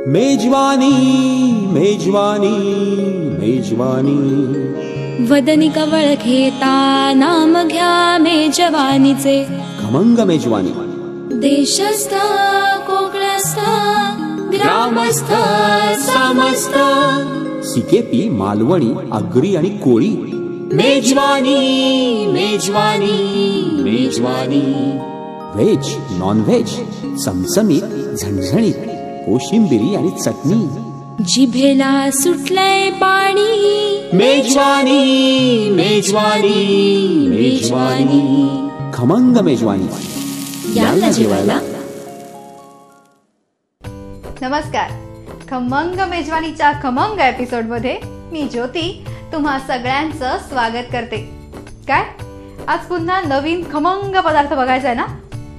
मेजवानी मेजवानी मेजवानी वदनी कवळ घेता नाम घ्या मेजवानीचे. खमंग मेजवानी देशस्थ कोकणस्थ ग्रामस्थ समस्त सिकेपी मालवणी आगरी आणि कोळी. मेजवानी मेजवानी मेजवानी व्हेज नॉन व्हेज चमचमीत झणझणीत कोशिंबिरी आणि चटणी. जिभेला सुटलंय पाणी. मेजवानी मेजवानी मेजवानी खमंग मेजवानी. याला जेवायला. नमस्कार. खमंग मेजवानीच्या खमंग एपिसोडमध्ये मी ज्योती तुम्हा सगळ्यांचं स्वागत करते. काय आज पुन्हा नवीन खमंग पदार्थ बघायचा आहे ना?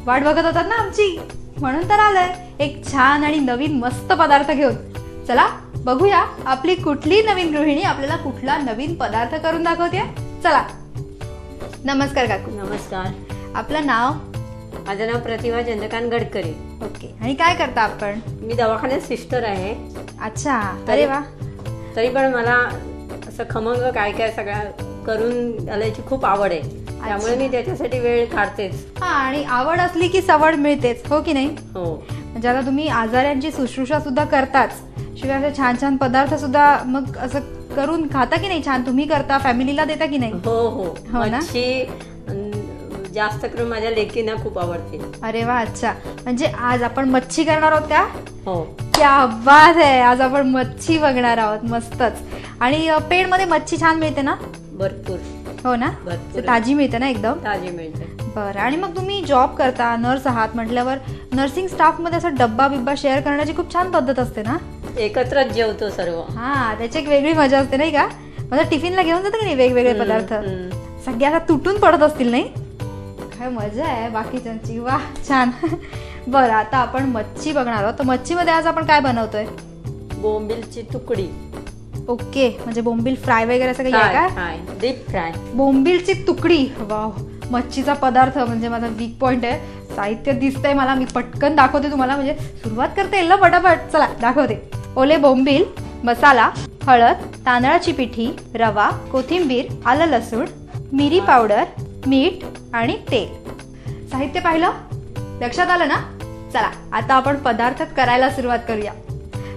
वाट बघत होतात ना आमची, म्हणून तर आलंय एक छान आणि नवीन मस्त पदार्थ घेऊन. चला बघूया आपली कुठली नवीन गृहिणी आपल्याला कुठला नवीन पदार्थ करून दाखवते. चला. नमस्कार काकू. नमस्कार. आपलं नाव? माझं नाव प्रतिभा चंद्रकांत गडकरी. ओके. आणि काय करता आपण? मी दवाखान्यात सिस्टर आहे. अच्छा. अरे वा. तरी पण मला असं खमंग काय काय सगळं करून घालायची खूप आवड आहे, त्यामुळे मी त्याच्यासाठी वेळ काढतेच. हा, आणि आवड असली की सवड मिळतेच, हो की नाही? हो. म्हणजे आता तुम्ही आजाऱ्यांची शुश्रूषा सुद्धा करताच, शिवाय असे छान छान पदार्थ सुद्धा मग असं करून खाता की नाही? छान तुम्ही करता, फॅमिलीला देता की नाही? हो हो. हो ना? मच्छी जास्त करून माझ्या लेकींना खूप आवडते. अरे वा. अच्छा. म्हणजे आज आपण मच्छी करणार आहोत का? हो. क्या बात आहे. आज आपण मच्छी बघणार आहोत. मस्तच. आणि पेणमध्ये मच्छी छान मिळते ना? भरपूर. हो ना? ताजी मिळते ना? एकदम ताजी मिळते. बरं. आणि मग तुम्ही जॉब करता, नर्स आहात म्हटल्यावर नर्सिंग स्टाफ मध्ये असा डब्बा बिब्बा शेअर करण्याची खूप छान पद्धत असते ना? एकत्रच जेवतो सर्व. हा, त्याची एक वेगळी मजा असते नाही का? माझ्या टिफिनला घेऊन जातं की नाही वेगवेगळे पदार्थ? सगळे आता तुटून पडत असतील नाही? काय मजा आहे बाकीच्यांची. वा, छान. बरं, आता आपण मच्छी बघणार आहोत. तर मच्छीमध्ये आज आपण काय बनवतोय? बोंबीलची तुकडी. ओके. म्हणजे बोंबील फ्राय वगैरे असं काही आहे का? Deep fry. बोंबीलची तुकडी. वाव. मच्छीचा पदार्थ म्हणजे माझा वीक पॉइंट आहे. साहित्य दिसतंय मला, मी पटकन दाखवते तुम्हाला. म्हणजे सुरुवात करता येईल ना पटापट? चला दाखवते. ओले बोंबील, मसाला, हळद, तांदळाची पिठी, रवा, कोथिंबीर, आलं लसूण, मिरी पावडर, मीठ आणि तेल. साहित्य पाहिलं? लक्षात आलं ना? चला आता आपण पदार्थ करायला सुरुवात करूया.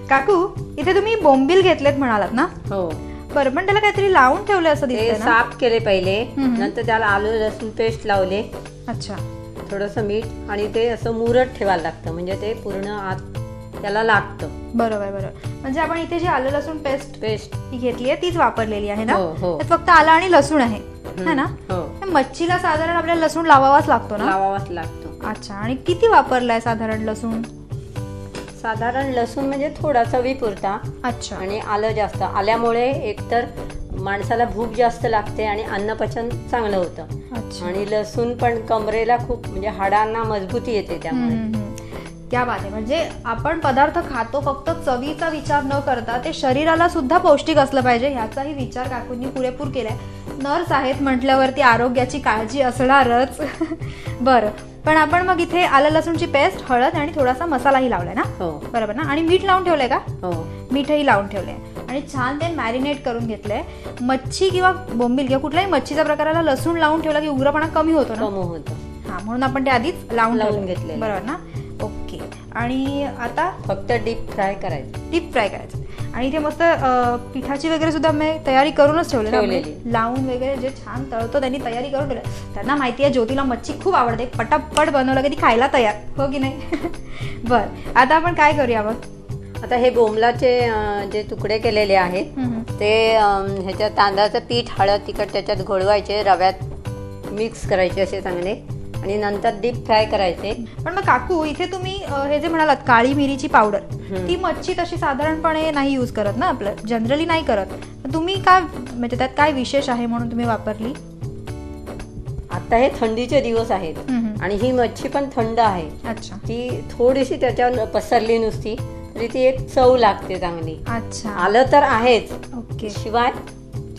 काकू, इथे तुम्ही बोंबील घेतलेत म्हणालात ना? हो. बरं, पण त्याला काहीतरी लावून ठेवले असं दिसतंय ना? साफ केले पहिले, नंतर त्याला आलं लसूण पेस्ट लावले. अच्छा. थोडंसं मीठ आणि ते असं मुरत ठेवायला लागतं, म्हणजे ते पूर्ण आत त्याला लागतं. बरोबर बरोबर. म्हणजे आपण इथे जी आलं लसूण पेस्ट ही घेतली आहे तीच वापरलेली आहे ना? त्यात फक्त आलं आणि लसूण आहे ना? मच्छीला साधारण आपल्याला लसूण लावावाच लागतो ना? लावावाच लागतो. अच्छा. आणि किती वापरलाय साधारण लसूण? साधारण लसूण म्हणजे थोडा चवीपुरता. अच्छा. आणि आलं जास्त आल्यामुळे एकतर माणसाला भूक जास्त लागते आणि अन्नपचन चांगलं होतं. आणि लसूण पण कमरेला खूप म्हणजे हाडांना मजबूती येते त्यामुळे. क्या बात आहे. म्हणजे आपण पदार्थ खातो फक्त चवीचा विचार न करता ते शरीराला सुद्धा पौष्टिक असलं पाहिजे ह्याचाही विचार काकूंनी पुरेपूर केलाय. नर्स आहेत म्हटल्यावरती आरोग्याची काळजी असणारच. बरं, पण आपण मग इथे आलं लसूणची पेस्ट, हळद आणि थोडासा मसालाही लावलाय ना? हो. बरोबर ना? आणि मीठ लावून ठेवलंय का? हो. मीठही लावून ठेवलंय आणि छान ते मॅरिनेट करून घेतलंय. मच्छी किंवा बोंबील किंवा कुठल्याही मच्छीच्या प्रकाराला लसूण लावून ठेवला की उग्रपणा कमी होतो ना? कमी होतो. हा, म्हणून आपण ते आधीच लावून घेतले. बरोबर ना? ओके. आणि आता फक्त डीप फ्राय करायचं. डीप फ्राय करायचं. आणि इथे मस्त पिठाची वगैरे सुद्धा मी तयारी करूनच ठेवलेली. लावून वगैरे जे छान तळतो त्यांनी तयारी करून ठेवली. त्यांना माहिती आहे ज्योतीला मच्छी खूप आवडते, पटापट बनवलं की ती खायला तयार, हो की नाही? बरं, आता आपण काय करूया मग? आता हे बोंबलाचे जे तुकडे केलेले आहेत ते ह्याच्यात तांदळाचं पीठ, हळद, तिखट त्याच्यात घोळवायचे, रव्यात मिक्स करायचे असे चांगले आणि नंतर डीप फ्राय करायचे. पण मग काकू, इथे तुम्ही हे जे म्हणालात काळी मिरीची पावडर, ती मच्छी तशी साधारणपणे नाही यूज करत ना? आपलं जनरली नाही करत. तुम्ही काय म्हणजे त्यात काय विशेष आहे म्हणून तुम्ही वापरली? आता हे थंडीचे दिवस आहेत आणि ही मच्छी पण थंड आहे. अच्छा. ती थोडीशी त्याच्यावर पसरली नुसती तरी ती एक चव लागते चांगली. अच्छा. आलं तर आहेच. ओके. शिवाय.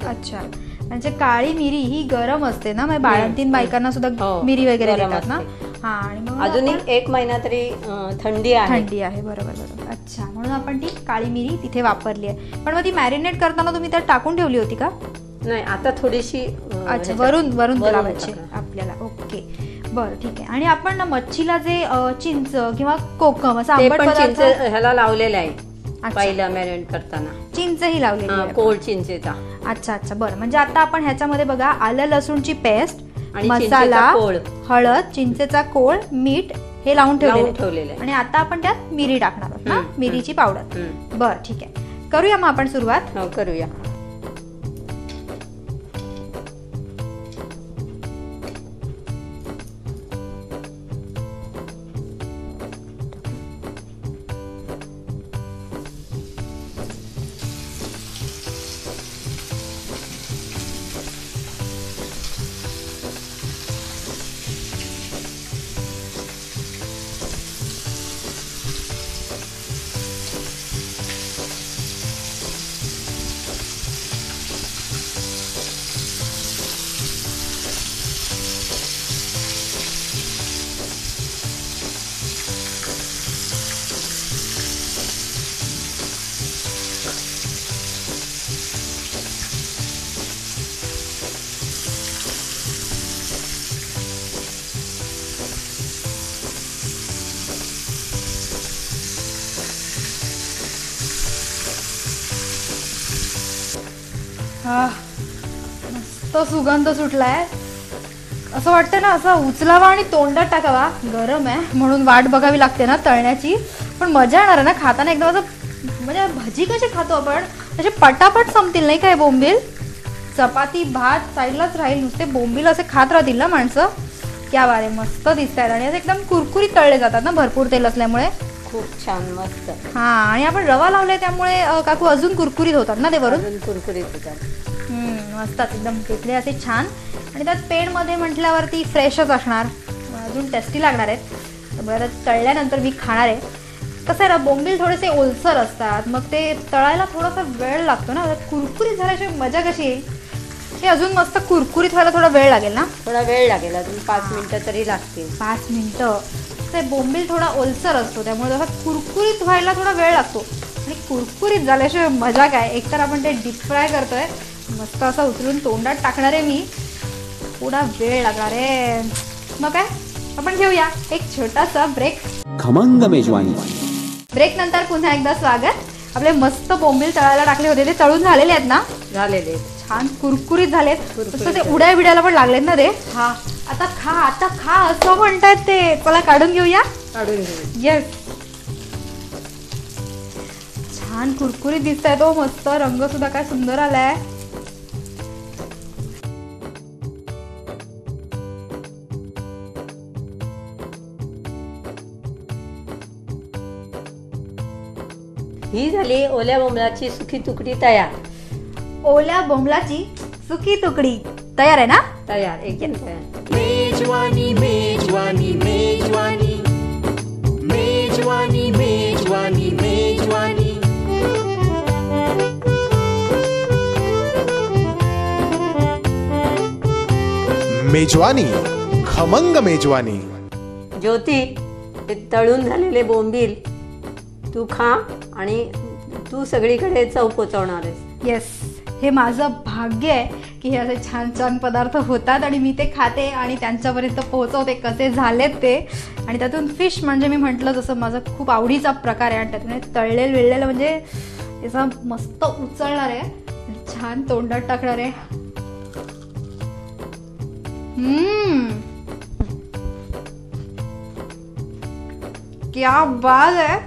अच्छा. म्हणजे काळी मिरी ही गरम असते ना? म्हणजे बाळंतीन बायकांना सुद्धा मिरी वगैरे देतात ना? हा आणि मग अजून एक महिना तरी थंडी आहे. बरोबर. अच्छा, म्हणून आपण ती काळी मिरी तिथे वापरली आहे. पण मग ती मॅरिनेट करताना तुम्ही त्यात टाकून ठेवली होती का? नाही, आता थोडीशी अच्छा, वरून लावायची आपल्याला. ओके, बरं, ठीक आहे. आणि आपण ना मच्छीला जे चिंच किंवा कोकम असं आंबट चिंच ह्याला लावलेलं आहे पहिला मॅरिनेट करताना. चिंचही लावलेली आहे, कोल्ड चिंचेचा. अच्छा, बरं. म्हणजे आता आपण ह्याच्यामध्ये बघा आलं लसूणची पेस्ट, मसाला, हळद, चिंचेचा कोळ, मीठ हे लावून ठेवलेलं आहे. आणि आता आपण त्यात मिरी टाकणार आहोत ना, मिरीची पावडर. बरं, ठीक आहे. करूया मग आपण सुरुवात. हो, करूया. मस्त सुगंध सुटलाय. असं वाटतं ना असं उचलावा आणि तोंडात टाकावा. गरम आहे म्हणून वाट बघावी लागते ना तळण्याची, पण मजा येणार आहे ना खाताना. एकदम असं म्हणजे भजी कशी खातो आपण तसे पटापट संपतील नाही काय बोंबील. चपाती भात साईडलाच राहील, नुसते बोंबील असे खात राहतील ना माणसं. क्या बारे, मस्त दिसत आहेत. आणि असे एकदम कुरकुरीत तळले जातात ना भरपूर तेल असल्यामुळे. खूप छान, मस्त. हा, आणि आपण रवा लावलाय त्यामुळे काकू अजून कुरकुरीत होतात ना ते वरून. कुरकुरीत होतात. मस्त एकदम पिकले असे छान. आणि त्यात पेन मध्ये म्हटल्यावरती फ्रेशच असणार, अजून टेस्टी लागणार आहेत. बरं, तळल्यानंतर मी खाणार आहे. कसं आहे ना, बोंबील थोडेसे ओलसर असतात, मग ते तळायला थोडासा वेळ लागतो ना. कुरकुरीत झाल्याशिवाय मजा कशी येईल. हे अजून मस्त कुरकुरीत व्हायला थोडा वेळ लागेल ना. थोडा वेळ लागेल, अजून 5 मिनिटं तरी लागतील. 5 मिनिटं. ते बोंबील थोडा ओलसर असतो त्यामुळे जसा कुरकुरीत व्हायला थोडा वेळ लागतो. आणि कुरकुरीत झाल्याशिवाय मजा काय. एकतर आपण ते डीप फ्राय करतोय, मस्त असं उचलून तोंडात टाकणार आहे मी. थोडा वेळ लागणार आहे. मग काय, आपण घेऊया एक छोटासा ब्रेक. खमंग मेजवानी. ब्रेक नंतर पुन्हा एकदा स्वागत. आपले मस्त बोंबील तळायला टाकले होते ते तळून झालेले आहेत ना. झालेले, छान कुरकुरीत झालेत. तसं ते उड्या बिड्याला पण लागलेत ना ते. हा, आता खा असं म्हणतात ते. चला काढून घेऊया. येस, छान कुरकुरीत दिसत आहे तो. मस्त रंग सुद्धा काय सुंदर आलाय. ही झाली ओल्या बोंबलाची सुकी तुकडी तयार. ओल्या बोंबलाची सुकी तुकडी तयार आहे ना. तयार, एकदम तयार. मेजवानी मेजवानी मेजवानी मेजवानी मेजवानी मेजवानी. मेजवानी, खमंग मेजवानी. ज्योती, ते तळून झालेले बोंबील तू खा आणि तू सगळीकडे चव पोचवणार आहेस. येस, हे माझं भाग्य आहे की हे असे छान छान पदार्थ होतात आणि मी ते खाते आणि त्यांच्यापर्यंत पोहोचवते कसे झालेत ते. आणि त्यातून फिश म्हणजे मी म्हटलं जसं माझा खूप आवडीचा प्रकार आहे. आणि त्यातून तळलेलं म्हणजे त्याचा मस्त उचलणार आहे, छान तोंडात टाकणार आहे. क्या बात आहे.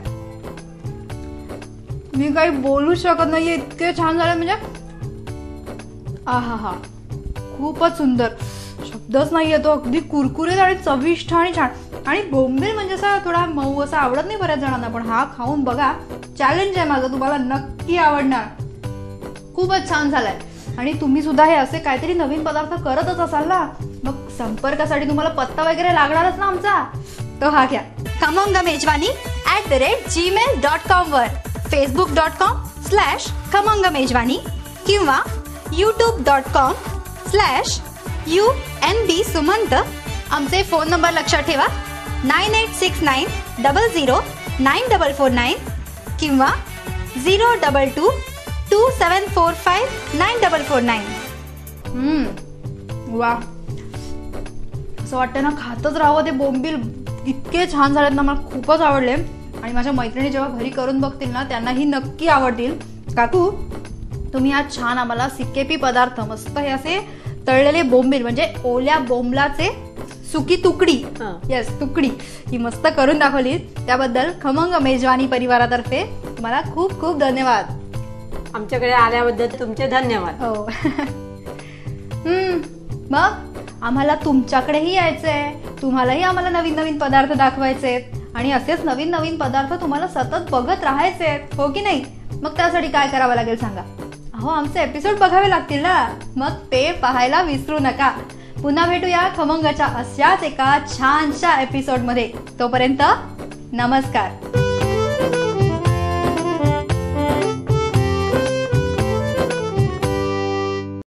मी काही बोलू शकत नाहीये, इतके छान झाले. म्हणजे आहा, खूपच सुंदर, शब्दच नाही येतो. अगदी कुरकुरीत आणि चविष्ट आणि छान. आणि बोंबील म्हणजे असा थोडा मऊ असा आवडत नाही बऱ्याच जणांना, पण हा खाऊन बघा. चॅलेंज आहे माझं, तुम्हाला नक्की आवडणार. खूपच छान झालाय. आणि तुम्ही सुद्धा हे असे काहीतरी नवीन पदार्थ करतच असाल ना, मग संपर्कासाठी तुम्हाला पत्ता वगैरे लागणारच ना आमचा, तो हा घ्या. खमंग मेजवानी @gmail.com वर, facebook.com/खमंग मेजवानी किंवा youtube.com/UNB सुमंत. आमचे फोन नंबर लक्षात ठेवा 9869009449 किंवा 02227459449. वा, असं वाटतं ना खातच राहावं ते बोंबील. इतके छान झालेत ना, मला खूपच आवडले. आणि माझ्या मैत्रिणी जेव्हा घरी करून बघतील ना त्यांनाही नक्की आवडतील. काकू, तुम्ही आज छान आम्हाला सिक्केपी पदार्थ, मस्त हे असे तळलेले बोंबील म्हणजे ओल्या बोंबलाचे सुकी तुकडी, येस तुकडी, ही मस्त करून दाखवली. त्याबद्दल खमंग मेजवानी परिवारातर्फे तुम्हाला खूप खूप धन्यवाद. आमच्याकडे आल्याबद्दल तुमचे धन्यवाद. हो. मग आम्हाला तुमच्याकडेही यायचंय, तुम्हालाही आम्हाला नवीन नवीन पदार्थ दाखवायचे आणि असेच नवीन नवीन पदार्थ तुम्हाला सतत बघत राहायचे, हो की नाही? मग त्यासाठी काय करावं लागेल सांगा? अहो, आमचे एपिसोड बघावे लागतील ना, मग ते पाहायला विसरू नका. पुन्हा भेटूया खमंगच्या अशाच एका छानशा एपिसोडमध्ये. तोपर्यंत नमस्कार.